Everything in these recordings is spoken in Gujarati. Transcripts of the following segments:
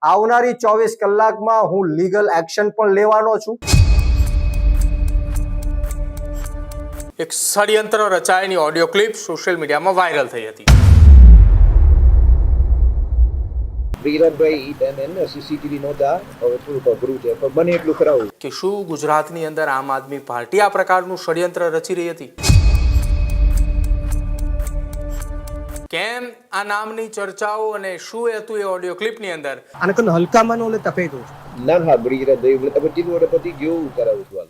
આવનારી 24 કલાકમાં હું લીગલ એક્શન પણ લેવાનો છું। એક ષડયંત્ર રચાયેલી ઓડિયો ક્લિપ સોશિયલ મીડિયામાં વાયરલ થઈ હતી। વિરાટભાઈ એને સીસીટીવી નહોતા, હવે થોડુંક અઘરું છે, પણ બને એટલું કરાવું કે શું ગુજરાતની અંદર આમ આદમી પાર્ટી આ પ્રકારનું ષડયંત્ર રચી રહી હતી? કેમ આ નામની ચર્ચાઓ અને શું હતું એ ઓડિયો ક્લિપની અંદર? આને હલકામાં ઓલે તપે દો ના હા વિરાટભાઈ એટલે તમે કીધું એટલે પછી જેવું કરાવું છું હાલ।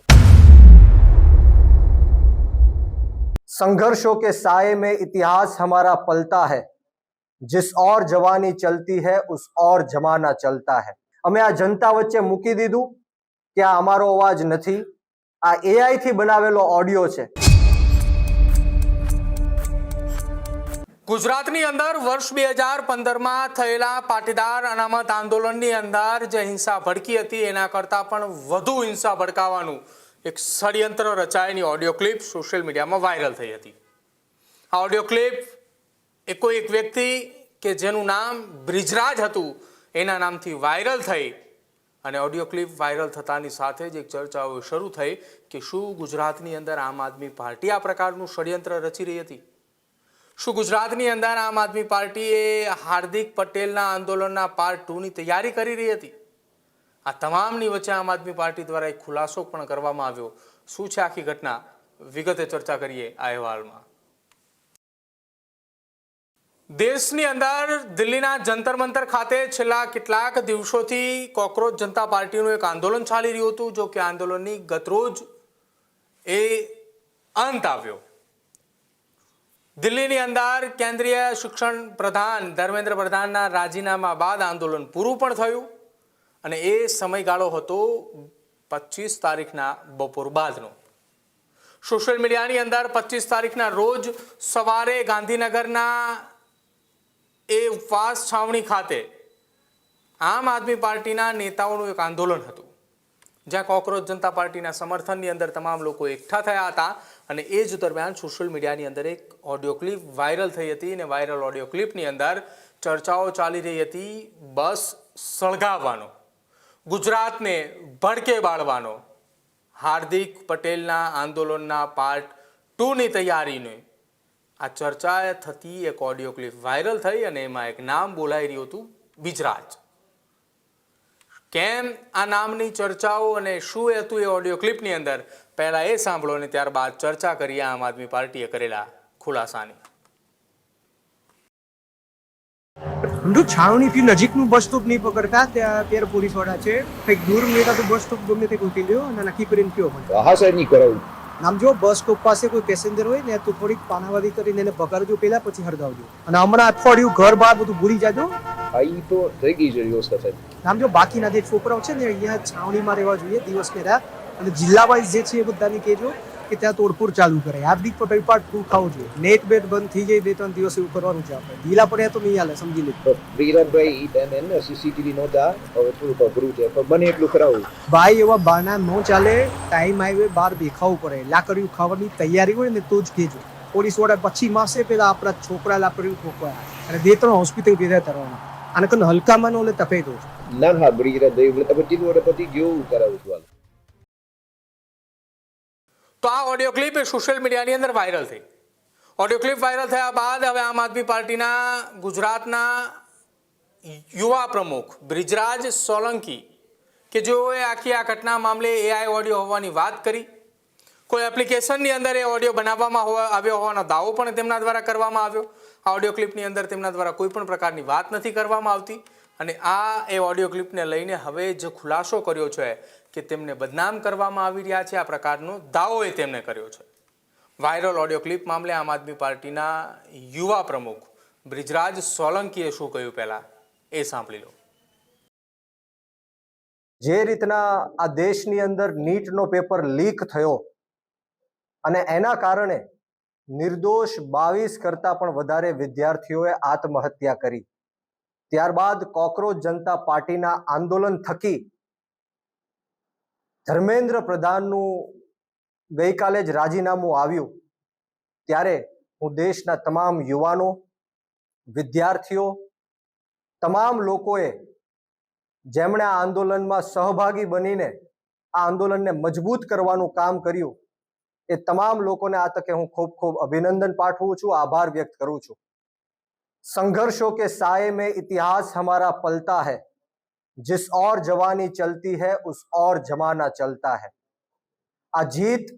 संघर्षों के साए में इतिहास हमारा पलता है, जिस और जवानी चलती है उस और जमाना चलता है। અમે આ જનતા વચ્ચે મૂકી દીધું કે આ અમારો અવાજ નથી, આ એઆઈ થી બનાવેલો ઓડિયો છે। ગુજરાતની અંદર વર્ષ 2015માં થયેલા પાટીદાર અનામત આંદોલનની અંદર જે હિંસા ભડકી હતી એના કરતાં પણ વધુ હિંસા ભડકાવવાનું એક ષડયંત્ર રચાયેલી ઓડિયો ક્લિપ સોશિયલ મીડિયામાં વાયરલ થઈ હતી। આ ઓડિયો ક્લિપ એ કોઈ એક વ્યક્તિ કે જેનું નામ બ્રિજરાજ હતું એના નામથી વાયરલ થઈ અને ઓડિયો ક્લિપ વાયરલ થતાની સાથે જ એક ચર્ચાઓ શરૂ થઈ કે શું ગુજરાતની અંદર આમ આદમી પાર્ટી આ પ્રકારનું ષડયંત્ર રચી રહી હતી? શું ગુજરાતની અંદર આમ આદમી પાર્ટીએ હાર્દિક પટેલના આંદોલનના પાર્ટ 2ની તૈયારી કરી રહી હતી? આ તમામની વચ્ચે આમ આદમી પાર્ટી દ્વારા એક ખુલાસો પણ કરવામાં આવ્યો। શું છે આખી ઘટના, વિગતે ચર્ચા કરીએ આ અહેવાલમાં। દેશની અંદર દિલ્હીના જંતર મંતર ખાતે છેલ્લા કેટલાક દિવસોથી કોકરોચ જનતા પાર્ટીનું એક આંદોલન ચાલી રહ્યું હતું, જો કે આંદોલનની ગતરોજ એ અંત આવ્યો। દિલ્હીની અંદર કેન્દ્રીય શિક્ષણ પ્રધાન ધર્મેન્દ્ર પ્રધાનના રાજીનામા બાદ આંદોલન પૂરું પણ થયું અને એ સમયગાળો હતો 25 તારીખના બપોર બાદનો। સોશિયલ મીડિયાની અંદર 25 તારીખના રોજ સવારે ગાંધીનગરના એ ઉપવાસ છાવણી ખાતે આમ આદમી પાર્ટીના નેતાઓનું એક આંદોલન હતું, જ્યાં કોકરોચ જનતા પાર્ટીના સમર્થનની અંદર તમામ લોકો એકઠા થયા હતા અને એ જ દરમિયાન સોશિયલ મીડિયાની અંદર એક ઓડિયો ક્લિપ વાયરલ થઈ હતી અને વાયરલ ઓડિયો ક્લિપની અંદર ચર્ચાઓ ચાલી રહી હતી બસ સળગાવવાનો, ગુજરાતને ભડકે બાળવાનો, હાર્દિક પટેલના આંદોલનના પાર્ટ 2ની તૈયારીને આ ચર્ચા થતી એક ઓડિયો ક્લિપ વાયરલ થઈ અને એમાં એક નામ બોલાઈ રહ્યું હતું, બ્રિજરાજ। કેમ આ નામની ચર્ચાઓ અને શું હતું એ ઓડિયો ક્લિપની અંદર, પહેલા એ સાંભળો અને ત્યારબાદ ચર્ચા કરીએ આમ આદમી પાર્ટીએ કરેલા ખુલાસાની। છાવણીથી નજીકનું બસ સ્ટોપ નહીં પકડતા, ત્યારે પોલીસવાળા છે કંઈક દૂર નહીં તો બસ સ્ટોપ ગમે તે ગોતી લ્યો અને નક્કી કરીને કયો મને। હા સાહેબ નહીં કરાવું। નામ જો બસ સ્ટોપ પાસે કોઈ પેસેન્જર હોય ને તો થોડીક પાનાવાદી કરીને એને પકડજો પહેલા, પછી હળગાવજો અને હમણાં અઠવાડિયું ઘર બહાર બધું ભૂલી જાજો। હા એ તો થઈ ગઈ છે વ્યવસ્થા સાહેબ। નામ જો બાકીના જે છોકરાઓ છે ને અહીંયા છાવણીમાં રહેવા જોઈએ દિવસ પહેલા, અને જિલ્લા વાઇઝ જે છે એ બધાને કહેજો કે ત્યાં તોડફોડ ચાલુ કરે। હાર્દિક પટેલ પાર્ટ 2 ખાવું જોઈએ, નેટ બેટ બંધ થઈ જાય 2-3 દિવસ એવું કરવાનું છે આપણે। ઢીલા પડ્યા તો નહીં હાલે, સમજી લેજો। વિરાટભાઈ એને સીસીટીવી નહોતા, હવે થોડુંક અઘરું છે, પણ બને એટલું કરાવું। ભાઈ એવા બાના ન ચાલે, ટાઈમ આવ્યો બહાર દેખાવું પડે। લાકડીયું ખાવાની તૈયારી હોય ને તો જ કહેજો। પોલીસ વાળા પછી માસે પેલા આપણા છોકરા લાકડીયું ઠોકવાયા અને 2-3 હોસ્પિટલ ભેગા કરવાના। આને કને હલકામાં ઓલે તપે દો। ના હા વિરાટભાઈ એટલે તમે કીધું એટલે પછી જેવું કરાવું છું હાલ। તો આ ઓડિયો ક્લિપ એ સોશિયલ મીડિયાની અંદર વાયરલ થઈ। ઓડિયો ક્લિપ વાયરલ થયા બાદ હવે આમ આદમી પાર્ટીના ગુજરાતના યુવા પ્રમુખ બ્રિજરાજ સોલંકી કે જેઓએ આખી આ ઘટના મામલે એઆઈ ઓડિયો હોવાની વાત કરી, કોઈ એપ્લિકેશનની અંદર એ ઓડિયો બનાવવામાં આવ્યો હોવાનો દાવો પણ તેમના દ્વારા કરવામાં આવ્યો। આ ઓડિયો ક્લિપની અંદર તેમના દ્વારા કોઈ પણ પ્રકારની વાત નથી કરવામાં આવતી અને આ એ ઓડિયો ક્લિપને લઈને હવે જે ખુલાસો કર્યો છે કે તેમને બદનામ કરવામાં આવી રહ્યા છે, આ પ્રકારનો દાવો એ તેમણે કર્યો છે। વાયરલ ઓડિયો ક્લિપ મામલે આમ આદમી પાર્ટીના યુવા પ્રમુખ બ્રિજરાજ સોલંકીએ શું કહ્યું પહેલા એ સાંભળી લો। જે રીતના આ દેશની અંદર નીટનો પેપર લીક થયો અને એના કારણે નિર્દોષ 22 કરતાં પણ વધારે વિદ્યાર્થીઓએ આત્મહત્યા કરી, ત્યારબાદ કોકરોચ જનતા પાર્ટીના આંદોલન થકી ધર્મેન્દ્ર પ્રધાનનું ગઈકાલે જ રાજીનામું આવ્યું, ત્યારે હું દેશના તમામ યુવાનો, વિદ્યાર્થીઓ, તમામ લોકોએ જેમણે આ આંદોલનમાં સહભાગી બનીને આ આંદોલનને મજબૂત કરવાનું કામ કર્યું, એ તમામ લોકોને આ તકે હું ખૂબ ખૂબ અભિનંદન પાઠવું છું, આભાર વ્યક્ત કરું છું. संघर्षों के साए में इतिहास हमारा पलता है, जिस और जवानी चलती है उस और जमाना चलता है. આ જીત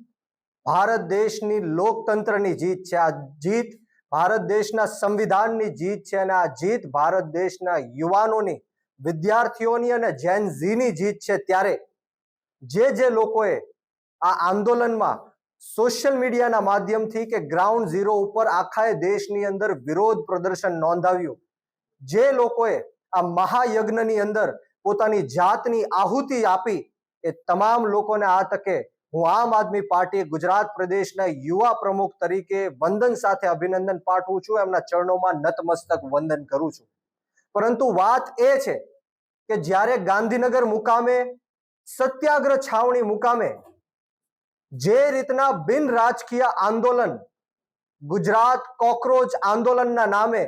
ભારત દેશની લોકતંત્રની જીત છે, આ જીત ભારત દેશના સંવિધાનની જીત છે, અને આ જીત ભારત દેશના યુવાનોની, વિદ્યાર્થીઓની અને જેન ઝીની જીત છે. ત્યારે જે લોકોએ આ આંદોલનમાં સોશિયલ મીડિયાના માધ્યમથી કે ગ્રાઉન્ડ ઝીરો ઉપર આખા દેશની અંદર વિરોધ પ્રદર્શન નોંધાવ્યું, જે લોકોએ આ મહાયજ્ઞની અંદર પોતાની જાતની આહુતિ આપી, એ તમામ લોકોને આ તકે હું આમ આદમી પાર્ટી ગુજરાત પ્રદેશના યુવા પ્રમુખ તરીકે વંદન સાથે અભિનંદન પાઠવું છું, એમના ચરણોમાં નતમસ્તક વંદન કરું છું. પરંતુ વાત એ છે કે જ્યારે ગાંધીનગર મુકામે, સત્યાગ્રહ છાવણી મુકામે જે રીતના બિન રાજકીય આંદોલન, ગુજરાત કોકરોચ આંદોલનના નામે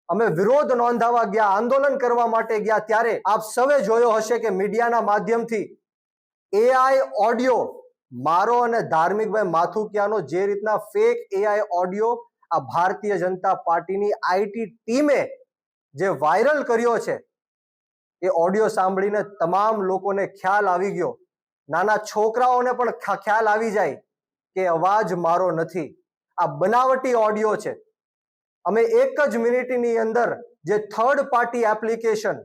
અમે વિરોધ નોંધાવા ગયા, આંદોલન કરવા માટે ગયા, ત્યારે આપ સૌએ જોયો હશે કે મીડિયાના માધ્યમથી એઆઈ ઓડિયો, મારો અને ધાર્મિકભાઈ માથુકિયાનો જે રીતના ફેક એઆઈ ઓડિયો આ ભારતીય જનતા પાર્ટીની આઈટી ટીમે જે વાયરલ કર્યો છે, એ ઓડિયો સાંભળીને તમામ લોકોને ખ્યાલ આવી ગયો, નાના છોકરાઓને પણ ખ્યાલ આવી જાય કે અવાજ મારો નથી, આ બનાવટી ઓડિયો છે. અમે એક જ મિનિટની અંદર જે થર્ડ પાર્ટી એપ્લિકેશન,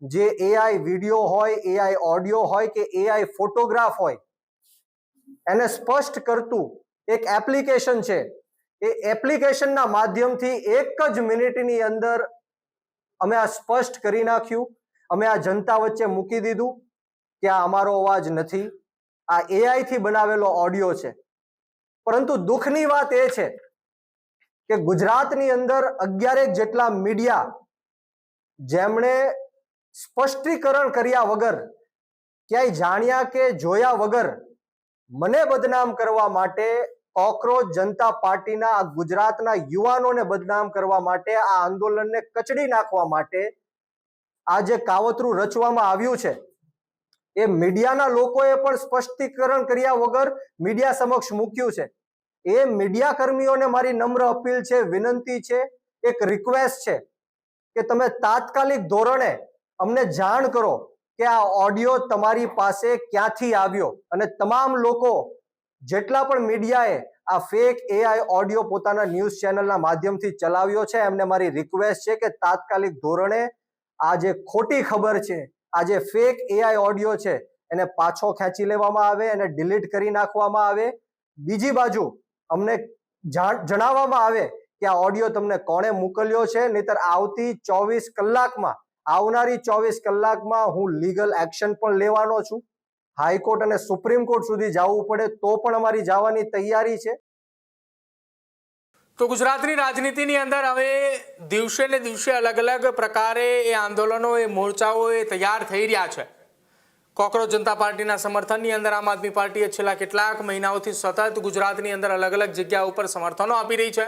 જે એઆઈ વિડીયો હોય, એઆઈ ઓડિયો હોય કે એઆઈ ફોટોગ્રાફ હોય, એને સ્પષ્ટ કરતું એક એપ્લિકેશન છે, એ એપ્લિકેશનના માધ્યમથી એક જ મિનિટની અંદર અમે આ સ્પષ્ટ કરી નાખ્યું, અમે આ જનતા વચ્ચે મૂકી દીધું કે આ અમારો અવાજ નથી, આ એઆઈ થી બનાવેલો ઓડિયો છે. પરંતુ દુઃખની વાત એ છે કે ગુજરાતની અંદર 11 જેટલા મીડિયા, જેમણે સ્પષ્ટીકરણ કર્યા વગર, ક્યાંય જાણ્યા કે જોયા વગર મને બદનામ કરવા માટે, કોકરોચ જનતા પાર્ટીના આ ગુજરાતના યુવાનોને બદનામ કરવા માટે, આ આંદોલનને કચડી નાખવા માટે આ જે કાવતરું રચવામાં આવ્યું છે, એ મીડિયાના લોકોએ પણ સ્પષ્ટીકરણ કર્યા વગર મીડિયા સમક્ષ મૂક્યું છે. એ મીડિયા કર્મીઓને મારી નમ્ર અપીલ છે, વિનંતી છે, એક રિક્વેસ્ટ છે કે તમે તાત્કાલિક ધોરણે અમને જાણ કરો કે આ ઓડિયો તમારી પાસે ક્યાંથી આવ્યો, અને તમામ લોકો, જેટલા પણ મીડિયાએ આ ફેક એઆઈ ઓડિયો પોતાના ન્યૂઝ ચેનલના માધ્યમથી ચલાવ્યો છે, એમને મારી રિક્વેસ્ટ છે કે તાત્કાલિક ધોરણે આ જે ખોટી ખબર છે, આ જે ફેક એઆઈ ઓડિયો છે, એને પાછો ખેંચી લેવામાં આવે, એને ડિલીટ કરી નાખવામાં આવે. બીજી બાજુ અમને જણાવવામાં આવે કે આ ઓડિયો તમને કોણે મોકલ્યો છે, નહીતર આવતી 24 કલાકમાં, આવનારી 24 કલાકમાં હું લીગલ એક્શન પણ લેવાનો છું. હાઈકોર્ટ અને સુપ્રીમ કોર્ટ સુધી જવું પડે તો પણ અમારી જવાની તૈયારી છે. તો ગુજરાતની રાજનીતિની અંદર હવે દિવસે ને દિવસે અલગ અલગ પ્રકારે એ આંદોલનો, એ મોરચાઓ એ તૈયાર થઈ રહ્યા છે. કોકરોચ જનતા પાર્ટીના સમર્થનની અંદર આમ આદમી પાર્ટીએ છેલ્લા કેટલાક મહિનાઓથી સતત ગુજરાતની અંદર અલગ અલગ જગ્યા ઉપર સમર્થનો આપી રહી છે,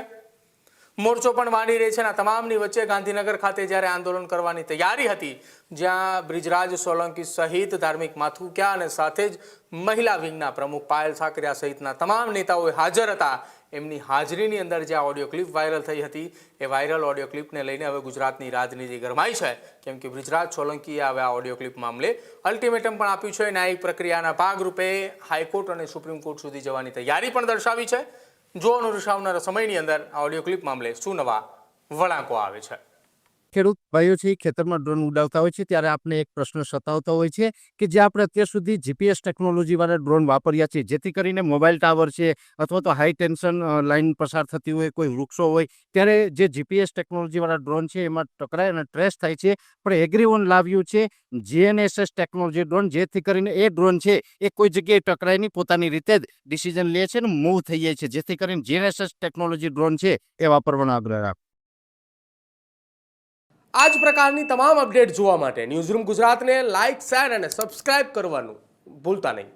મોરચો પણ માંડી રહી છે. અને તમામની વચ્ચે ગાંધીનગર ખાતે જ્યારે આંદોલન કરવાની તૈયારી હતી, જ્યાં બ્રિજરાજ સોલંકી સહિત ધાર્મિક માથુકિયા અને સાથે જ મહિલા વિંગના પ્રમુખ પાયલ સાકરિયા સહિતના તમામ નેતાઓ હાજર હતા, એમની હાજરીની અંદર જે આ ઓડિયો ક્લિપ વાયરલ થઈ હતી, એ વાયરલ ઓડિયો ક્લિપને લઈને હવે ગુજરાતની રાજનીતિ ગરમાઈ છે. કેમ કે બ્રિજરાજ સોલંકીએ હવે આ ઓડિયો ક્લિપ મામલે અલ્ટિમેટમ પણ આપ્યું છે. ન્યાયિક પ્રક્રિયાના ભાગરૂપે હાઈકોર્ટ અને સુપ્રીમ કોર્ટ સુધી જવાની તૈયારી પણ દર્શાવી છે. જોવાનું રહેશે આવનારા સમયની અંદર આ ઓડિયો ક્લિપ મામલે શું નવા વળાંકો આવે છે. ખેડૂત ભાઈઓ છે ખેતરમાં ડ્રોન ઉડાવતા હોય છે, ત્યારે આપણે એક પ્રશ્ન સતાવતો હોય છે કે જે આપણે અત્યાર સુધી જીપીએસ ટેકનોલોજી વાળા ડ્રોન વાપર્યા છે, જેથી કરીને મોબાઈલ ટાવર છે અથવા તો હાઈ ટેન્શન લાઈન પસાર થતી હોય, કોઈ વૃક્ષો હોય, ત્યારે જે જીપીએસ ટેકનોલોજી વાળા ડ્રોન છે એમાં ટકરાય અને ટ્રેસ થાય છે. પણ એગ્રીવન લાવ્યું છે જીએનએસએસ ટેકનોલોજી ડ્રોન, જેથી કરીને એ ડ્રોન છે એ કોઈ જગ્યાએ ટકરાય નહીં, પોતાની રીતે જ ડિસિઝન લે છે અને મૂવ થઈ જાય છે, જેથી કરીને જીએનએસએસ ટેકનોલોજી ડ્રોન છે એ વાપરવાનો આગ્રહ રાખો. આ જ પ્રકારની તમામ અપડેટ જોવા માટે ન્યૂઝરૂમ ગુજરાતને લાઇક, શેર અને સબસ્ક્રાઇબ કરવાનું ભૂલતા નહીં.